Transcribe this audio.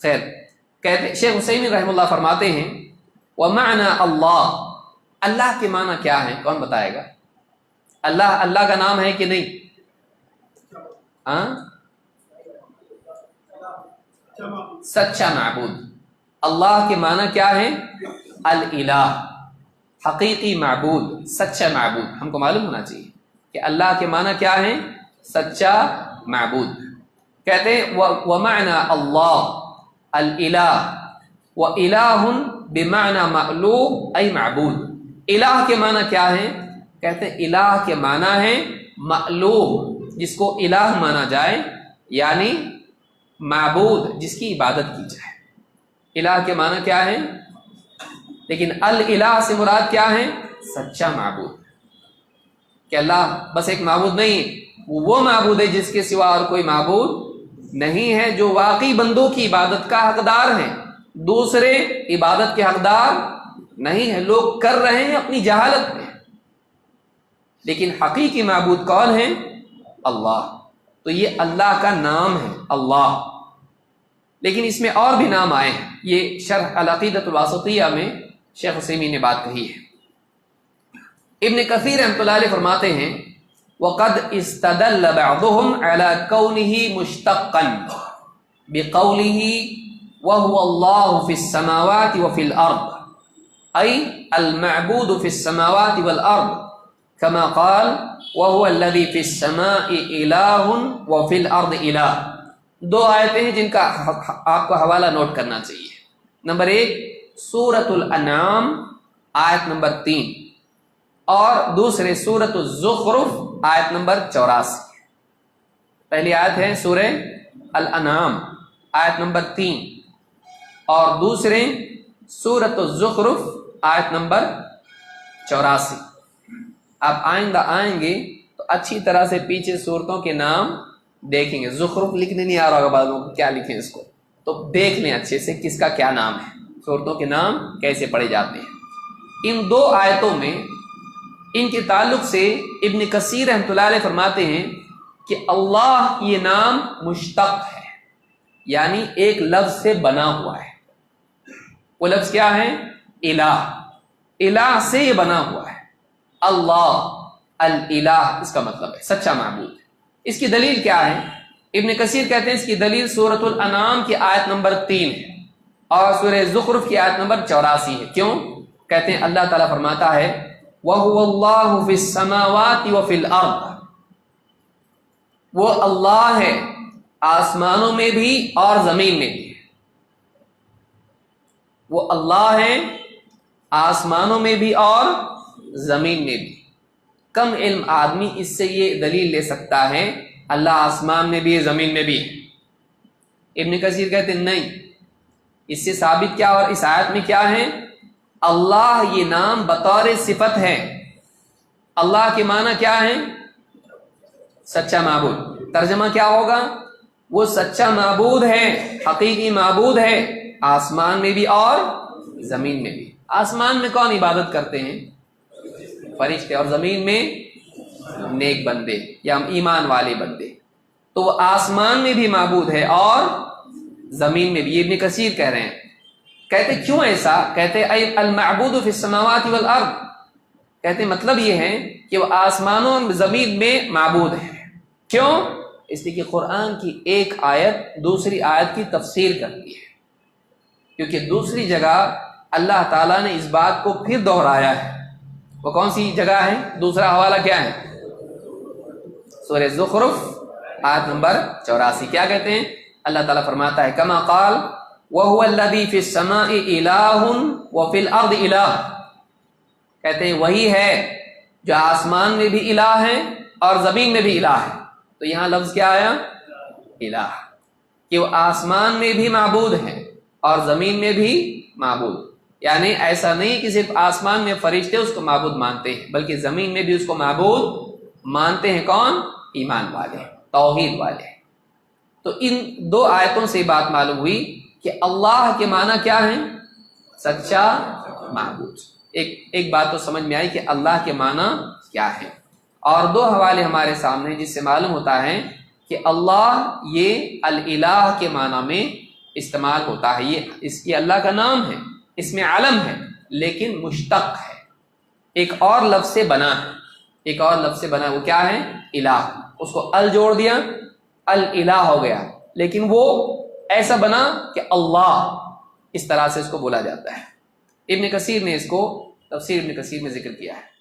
خیر، کہتے شیخ عثیمین رحمہ اللہ فرماتے ہیں وَمَعْنَى اللہ، اللہ کے معنی کیا ہے؟ کون بتائے گا؟ اللہ کا نام ہے کہ نہیں؟ سچا معبود۔ اللہ کے معنی کیا ہے؟ الالہ، حقیقی معبود، سچا معبود۔ ہم کو معلوم ہونا چاہیے کہ اللہ کے معنی کیا ہے؟ سچا معبود۔ کہتے ہیں وَمَعْنَى اللہ الالہ وَإِلَٰهٌ بِمَعْنَى مَأْلُوبٌ أي معبود۔ الہ کے معنی کیا ہے؟ کہتے ہیں الہ کے معنی ہے مألوب، جس کو الہ مانا جائے، یعنی معبود جس کی عبادت کی جائے۔ الہ کے معنی کیا ہے؟ لیکن الالہ سے مراد کیا ہے؟ سچا معبود، کہ اللہ بس ایک معبود نہیں ہے، وہ معبود ہے جس کے سوا اور کوئی معبود نہیں ہے، جو واقعی بندوں کی عبادت کا حقدار ہے، دوسرے عبادت کے حقدار نہیں ہے۔ لوگ کر رہے ہیں اپنی جہالت میں، لیکن حقیقی معبود کون ہے؟ اللہ۔ تو یہ اللہ کا نام ہے اللہ، لیکن اس میں اور بھی نام آئے ہیں۔ یہ شرح العقیدۃ الواسطیہ میں شیخ عثیمین نے بات کہی ہے۔ ابن کثیر رحمۃ اللہ علیہ فرماتے ہیں وقد استدل بعضهم على كونه مشتقا بقوله وهو الله في السماوات وفي الارض، اي المعبود في السماوات والارض، كما قال وهو الذي في السماء اله وفي الارض اله۔ دو آیتیں ہیں جن کا آپ کو حوالہ نوٹ کرنا چاہیے۔ نمبر 1 سورۃ الانعام آیت نمبر 3، اور دوسرے سورۃ الزخرف آیت نمبر 84۔ پہلی آیت ہے سورہ الانعام آیت نمبر 3، اور دوسرے سورۃ الزخرف آیت نمبر 84۔ آپ آئندہ آئیں گے تو اچھی طرح سے پیچھے صورتوں کے نام دیکھیں گے۔ زخرف لکھنے نہیں آ رہا ہوگا بعض لوگوں کو، کیا لکھیں اس کو، تو دیکھ لیں اچھے سے کس کا کیا نام ہے، صورتوں کے نام کیسے پڑھے جاتے ہیں۔ ان دو آیتوں میں ان کے تعلق سے ابن کثیر رحمۃ اللہ علیہ فرماتے ہیں کہ اللہ یہ نام مشتق ہے، یعنی ایک لفظ سے بنا ہوا ہے۔ وہ لفظ کیا ہے؟ الہ۔ الہ سے یہ بنا ہوا ہے، اللہ الالہ اس کا مطلب ہے سچا معبود۔ اس کی دلیل کیا ہے؟ ابن کثیر کہتے ہیں اس کی دلیل سورۃ الانعام کی آیت نمبر 3 ہے، اور سورہ زخرف کی آیت نمبر 84 ہے۔ کیوں؟ کہتے ہیں اللہ تعالیٰ فرماتا ہے وَهُوَ اللَّهُ فِي السَّمَاوَاتِ وَفِي الْأَرْضِ، وہ اللہ ہے آسمانوں میں بھی اور زمین میں بھی۔ وہ اللہ ہے آسمانوں میں بھی اور زمین میں بھی۔ کم علم آدمی اس سے یہ دلیل لے سکتا ہے اللہ آسمان میں بھی ہے زمین میں بھی ہے۔ ابن کثیر کہتے ہیں نہیں، اس سے ثابت کیا، اور اس آیت میں کیا ہے؟ اللہ یہ نام بطور صفت ہے۔ اللہ کے معنی کیا ہے؟ سچا معبود۔ ترجمہ کیا ہوگا؟ وہ سچا معبود ہے، حقیقی معبود ہے، آسمان میں بھی اور زمین میں بھی۔ آسمان میں کون عبادت کرتے ہیں؟ فرشتے، اور زمین میں نیک بندے یا ایمان والے بندے۔ تو وہ آسمان میں بھی معبود ہے اور زمین میں بھی۔ یہ ابن کثیر کہہ رہے ہیں۔ کہتے کیوں ایسا؟ کہتے المعبود فی السماوات والارض، کہتے مطلب یہ ہے کہ وہ آسمانوں اور زمین میں معبود ہے۔ کیوں؟ اس لیے کہ قرآن کی ایک آیت دوسری آیت کی تفسیر کرتی ہے، کیونکہ دوسری جگہ اللہ تعالیٰ نے اس بات کو پھر دہرایا ہے۔ وہ کون سی جگہ ہے؟ دوسرا حوالہ کیا ہے؟ سورہ زخرف آیت نمبر 84۔ کیا کہتے ہیں؟ اللہ تعالیٰ فرماتا ہے کما قال وَهُوَ الَّذِي فِي السَّمَاءِ إِلَٰهٌ وَفِي الْأَرْضِ إِلَٰهٌ، کہتے ہیں وہی ہے جو آسمان میں بھی الہ ہے اور زمین میں بھی الہ ہے۔ تو یہاں لفظ کیا آیا؟ الہ، کہ وہ آسمان میں بھی معبود ہے اور زمین میں بھی معبود۔ یعنی ایسا نہیں کہ صرف آسمان میں فرشتے اس کو معبود مانتے ہیں، بلکہ زمین میں بھی اس کو معبود مانتے ہیں۔ کون؟ ایمان والے، توحید والے۔ تو ان دو آیتوں سے بات معلوم ہوئی کہ اللہ کے معنی کیا ہے؟ سچا معبود۔ ایک بات تو سمجھ میں آئی کہ اللہ کے معنی کیا ہے، اور دو حوالے ہمارے سامنے جس سے معلوم ہوتا ہے کہ اللہ یہ الالہ کے معنی میں استعمال ہوتا ہے، یہ اللہ کا نام ہے، اس میں علم ہے لیکن مشتق ہے، ایک اور لفظ سے بنا ہے، ایک اور لفظ سے بنا، وہ کیا ہے؟ الہ، اس کو ال جوڑ دیا، الہ ہو گیا، لیکن وہ ایسا بنا کہ اللہ، اس طرح سے اس کو بولا جاتا ہے۔ ابن کثیر نے اس کو تفسیر ابن کثیر میں ذکر کیا ہے۔